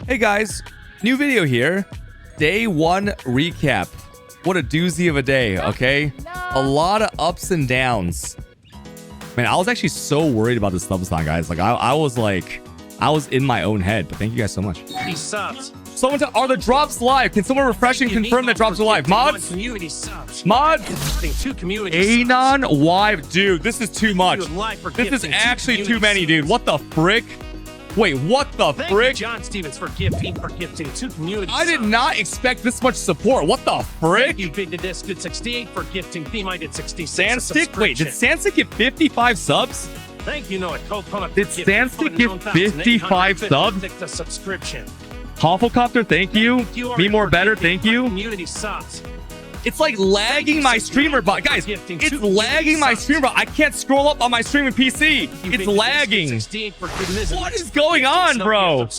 Hey guys, new video here. Day 1 recap. What a doozy of a day, okay? A lot of ups and downs. Man, I was actually so worried about this thumbs down, guys. Like, I was in my own head. But thank you guys so much. These subs. Someone are the drops live? Can someone refresh and confirm that drops are live? Mods? Community subs. Mods? Two community Anon Wive. Dude, this is too much. This is actually too many, dude. What the frick? Wait, what the frick? John Stevens for gifting two community I did not expect this much support. What the frick? Thank you, Big to Disc did 68 for gifting. Theme I did 66. Sandstick? Wait, did Sandstick get 55 subs? Thank you, Noah. Did Sandstick get 55 subs? A subscription. Hufflecopter, thank you. Be more better, thank you. Community subs. It's like lagging my streamer bot. Guys, it's lagging my streamer bot. I can't scroll up on my streaming PC. It's lagging. What is going on, bro? Look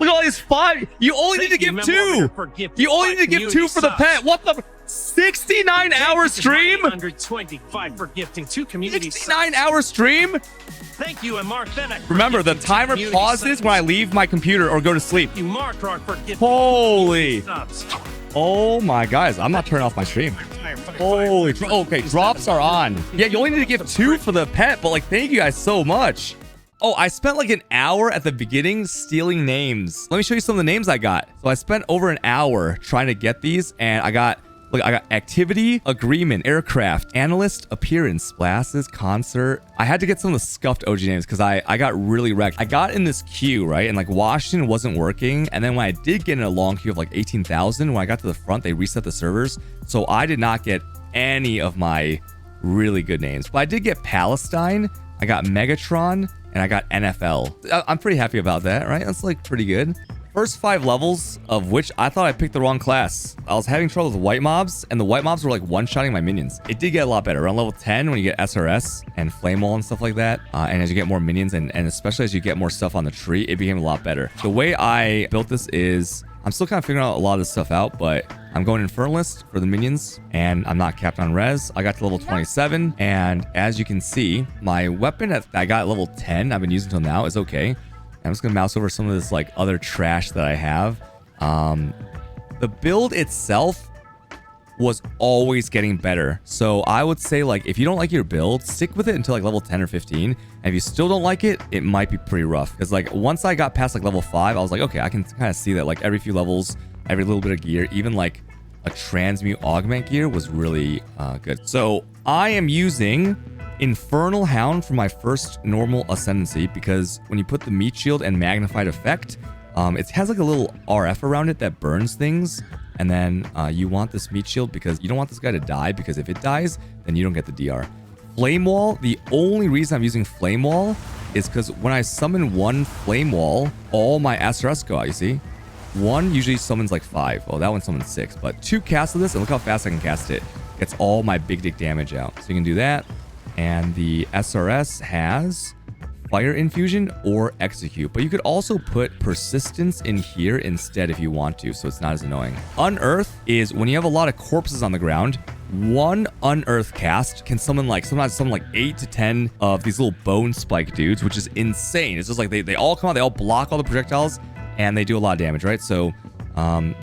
at all these 5. You only need to give 2. You only need to give 2 for the pet. What the? 69-hour stream? 125 for gifting 2 community 69-hour stream? Thank you, and Mark Bennett. Remember, the timer pauses when I leave my computer or go to sleep. You Mark for gifting holy. Oh my guys, I'm not turning off my stream. Holy, okay, drops are on. Yeah, you only need to give 2 for the pet, but like, thank you guys so much. Oh, I spent like an hour at the beginning stealing names. Let me show you some of the names I got. So I spent over an hour trying to get these, and I got activity, agreement, aircraft, analyst, appearance, splashes, concert. I had to get some of the scuffed OG names because I got really wrecked. I got in this queue, right? And like Washington wasn't working. And then when I did get in a long queue of like 18,000, when I got to the front, they reset the servers. So I did not get any of my really good names. But I did get Palestine. I got Megatron and I got NFL. I'm pretty happy about that, right? That's like pretty good. First 5 levels of which I thought I picked the wrong class. I was having trouble with white mobs, and the white mobs were like one-shotting my minions. It did get a lot better. Around level 10, when you get SRS and Flame Wall and stuff like that, and as you get more minions, and especially as you get more stuff on the tree, it became a lot better. The way I built this is, I'm still kind of figuring out a lot of this stuff out, but I'm going Infernalist for the minions, and I'm not capped on res. I got to level 27, and as you can see, my weapon that I got at level 10, I've been using until now, is okay. I'm just gonna mouse over some of this like other trash that I have. The build itself was always getting better. So I would say, like, if you don't like your build, stick with it until like level 10 or 15. And if you still don't like it, it might be pretty rough. Because like once I got past like level 5, I was like, okay, I can kind of see that like every few levels, every little bit of gear, even like a transmute augment gear was really good. So I am using Infernal Hound for my first normal ascendancy, because when you put the meat shield and magnified effect, it has like a little RF around it that burns things, and then you want this meat shield because you don't want this guy to die, because if it dies, then you don't get the DR. Flame Wall, the only reason I'm using Flame Wall is because when I summon 1 Flame Wall, all my SRS go out, you see? 1 usually summons like 5. Oh, that one summons 6, but 2 casts of this, and look how fast I can cast it. Gets all my big dick damage out. So you can do that. And the SRS has Fire Infusion or Execute, but you could also put Persistence in here instead if you want to, so it's not as annoying. Unearth is when you have a lot of corpses on the ground. 1 Unearth cast can summon like, sometimes summon like 8 to 10 of these little bone spike dudes, which is insane. It's just like they all come out, they all block all the projectiles, and they do a lot of damage, right? So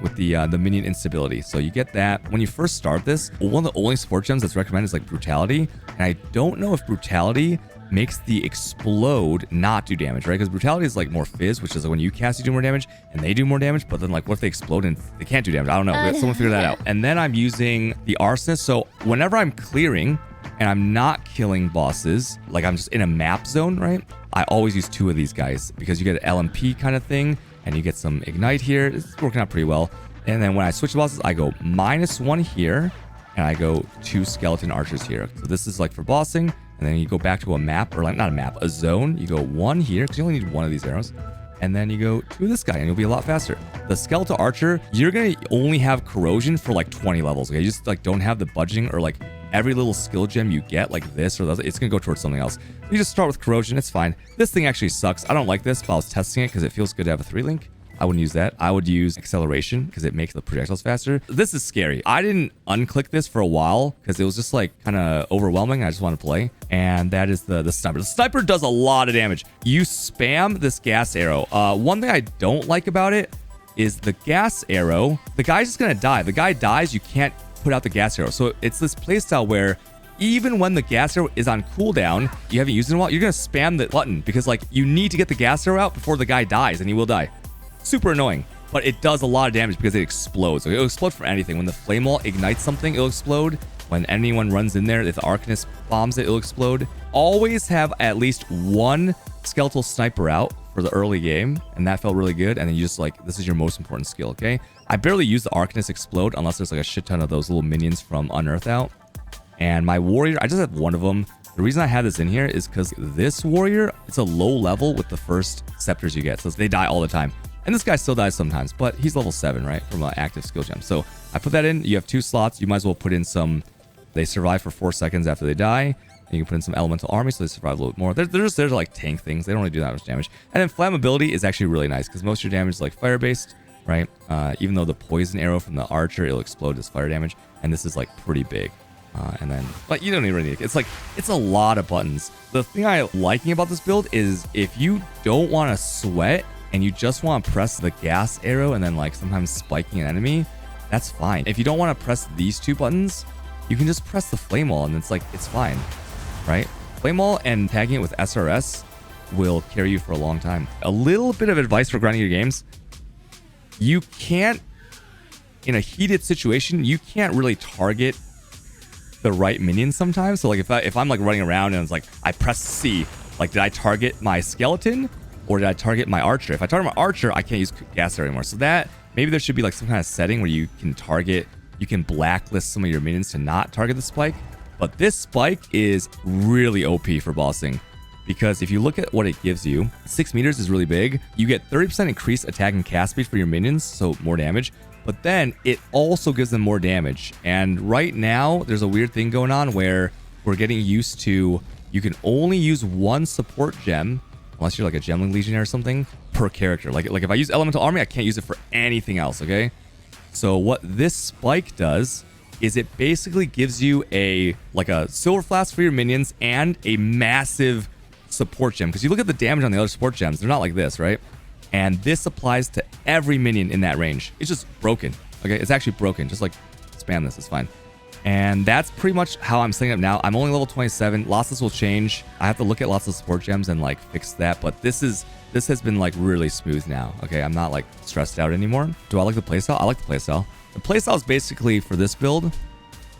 with the minion instability. So you get that. When you first start this, one of the only support gems that's recommended is like Brutality. And I don't know if Brutality makes the Explode not do damage, right? Because Brutality is like more fizz, which is like when you cast, you do more damage, and they do more damage. But then like, what if they explode and they can't do damage? I don't know. Someone figure that out. And then I'm using the Arsonist. So whenever I'm clearing and I'm not killing bosses, like I'm just in a map zone, right? I always use 2 of these guys because you get an LMP kind of thing, and you get some ignite here. It's working out pretty well. And then when I switch bosses, I go -1 here, and I go 2 skeleton archers here. So this is like for bossing, and then you go back to a map, or like not a map, a zone. You go 1 here, because you only need 1 of these arrows. And then you go 2 of this guy, and you'll be a lot faster. The skeleton archer, you're gonna only have corrosion for like 20 levels. Okay, you just like don't have the budgeting, or like every little skill gem you get, like this or that, it's gonna go towards something else. You just start with corrosion, it's fine. This thing actually sucks. I don't like this, but I was testing it because it feels good to have a 3-link. I wouldn't use that. I would use acceleration because it makes the projectiles faster. This is scary. I didn't unclick this for a while because it was just like kind of overwhelming. I just want to play. And that is the sniper. The sniper does a lot of damage. You spam this gas arrow. One thing I don't like about it is the gas arrow. The guy's just going to die. The guy dies, you can't put out the gas arrow. So it's this playstyle where even when the gas arrow is on cooldown, you haven't used it in a while, you're going to spam the button because like you need to get the gas arrow out before the guy dies, and he will die. Super annoying, but it does a lot of damage because it explodes. It'll explode for anything. When the flame wall ignites something, it'll explode. When anyone runs in there, if the Arcanist bombs it, it'll explode. Always have at least one skeletal sniper out for the early game, and that felt really good. And then you just like, this is your most important skill, okay? I barely use the Arcanist explode unless there's like a shit ton of those little minions from Unearth out. And my warrior, I just have one of them. The reason I have this in here is because this warrior, it's a low level with the first scepters you get. So they die all the time. And this guy still dies sometimes, but he's level 7, right? From an active skill gem. So I put that in. You have 2 slots. You might as well put in some, they survive for 4 seconds after they die. And you can put in some elemental army so they survive a little bit more. They're just there to like tank things. They don't really do that much damage. And then flammability is actually really nice because most of your damage is like fire based, right? Even though the poison arrow from the archer, it'll explode as fire damage. And this is like pretty big. And then, but you don't even really need it. It's like, it's a lot of buttons. The thing I liking about this build is if you don't want to sweat and you just want to press the gas arrow and then like sometimes spiking an enemy, that's fine. If you don't want to press these 2 buttons, you can just press the flame wall and it's like, it's fine, right? Flame wall and tagging it with SRS will carry you for a long time. A little bit of advice for grinding your games. You can't, in a heated situation, you can't really target the right minions sometimes. So like if I'm like running around and it's like I press C, like did I target my skeleton or did I target my archer? If I target my archer, I can't use gas arrow anymore. So that maybe there should be like some kind of setting where you can target, you can blacklist some of your minions to not target the spike. But this spike is really OP for bossing because if you look at what it gives you, 6 meters is really big. You get 30% increased attack and cast speed for your minions, so more damage. But then it also gives them more damage. And right now, there's a weird thing going on where we're getting used to you can only use 1 support gem, unless you're like a Gemling Legionnaire or something, per character. Like if I use Elemental Army, I can't use it for anything else, okay? So what this spike does is it basically gives you a silver flask for your minions and a massive support gem. Because you look at the damage on the other support gems, they're not like this, right? And this applies to every minion in that range. It's just broken. Okay, it's actually broken. Just like spam this, it's fine. And that's pretty much how I'm setting up now. I'm only level 27. Lots of this will change. I have to look at lots of support gems and like fix that. But this has been like really smooth now. Okay, I'm not like stressed out anymore. Do I like the playstyle? I like the playstyle. The playstyle is basically for this build.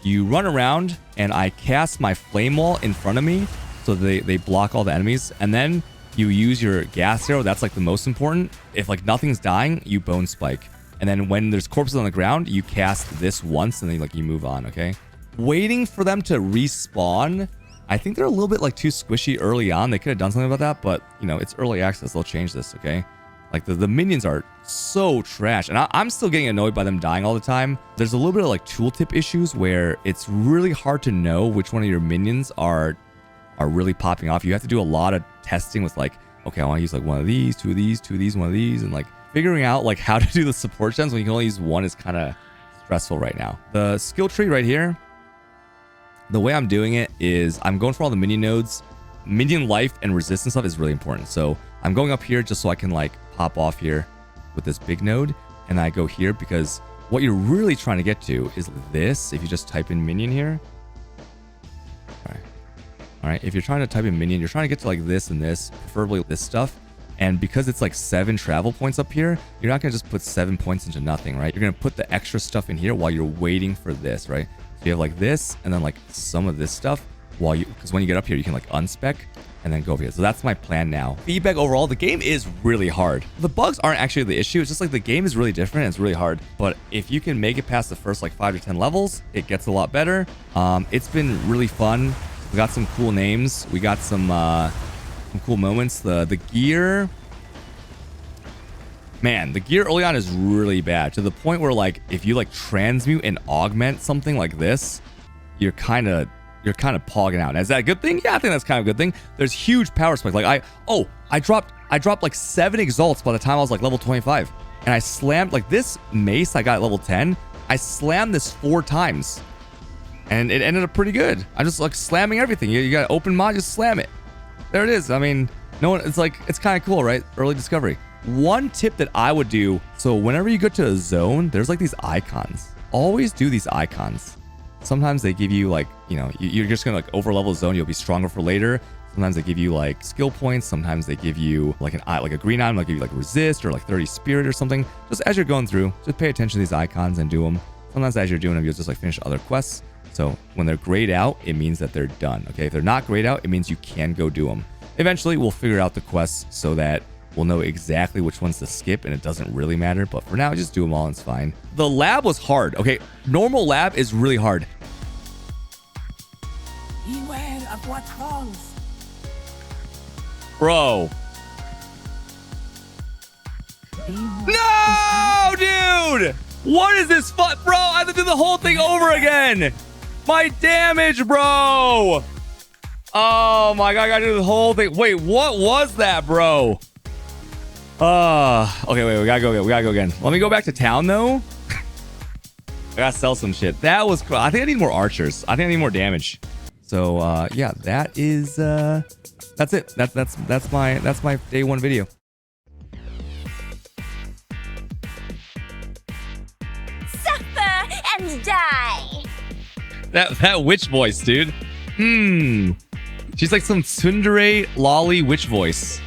You run around and I cast my flame wall in front of me so they block all the enemies. And then you use your gas arrow. That's like the most important. If like nothing's dying, you bone spike. And then when there's corpses on the ground, you cast this once and then like you move on, okay? Waiting for them to respawn. I think they're a little bit like too squishy early on. They could have done something about that, but you know, it's early access. They'll change this, okay? Like the minions are so trash. And I'm still getting annoyed by them dying all the time. There's a little bit of like tooltip issues where it's really hard to know which one of your minions are really popping off. You have to do a lot of testing with like, okay, I want to use like one of these, 2 of these, 2 of these, 1 of these, and like figuring out like how to do the support gems when you can only use 1 is kind of stressful right now. The skill tree right here, the way I'm doing it is I'm going for all the minion nodes. Minion life and resistance stuff is really important. So I'm going up here just so I can like pop off here with this big node, and I go here because what you're really trying to get to is this. If you just type in minion here, all right, if you're trying to type in minion, you're trying to get to like this and this, preferably this stuff. And because it's like 7 travel points up here, you're not going to just put 7 points into nothing, right? You're going to put the extra stuff in here while you're waiting for this, right? So you have like this and then like some of this stuff while you, because when you get up here, you can like unspec and then go over here. So that's my plan now. Feedback overall, the game is really hard. The bugs aren't actually the issue. It's just like the game is really different and it's really hard. But if you can make it past the first like 5 to 10 levels, it gets a lot better. It's been really fun. We got some cool names. We got some cool moments. The gear, man, the gear early on is really bad to the point where like if you like transmute and augment something like this, you're kind of pogging out. Is that a good thing? Yeah, I think that's kind of a good thing. There's huge power spikes. Like I dropped like 7 exalts by the time I was like level 25. and I slammed like this mace I got at level 10. I slammed this 4 times and it ended up pretty good. I just like slamming everything. You got open mod, just slam it. There it is. I mean, no one, it's like, it's kind of cool, right? Early discovery. One tip that I would do, so whenever you go to a zone, there's like these icons. Always do these icons. Sometimes they give you like, you know, you're just gonna like over level a zone, you'll be stronger for later. Sometimes they give you like skill points. Sometimes they give you like a green item, like give you like resist or like 30 spirit or something. Just as you're going through, just pay attention to these icons and do them. Sometimes as you're doing them, you'll just like finish other quests. So when they're grayed out, it means that they're done. Okay, if they're not grayed out, it means you can go do them. Eventually, we'll figure out the quests so that we'll know exactly which ones to skip, and it doesn't really matter. But for now, just do them all and it's fine. The lab was hard. Okay, normal lab is really hard. Beware of what falls. Bro. No, dude! What is this bro, I have to do the whole thing over again. My damage, bro. Oh my god, I gotta do the whole thing. Wait, what was that, bro? Okay, wait, we gotta go again. Let me go back to town though. I gotta sell some shit. That was cool. I think I need more archers. I think I need more damage. So yeah, that is that's it. That's my day 1 video. Suffer and die. That witch voice, dude. She's like some tsundere lolly witch voice.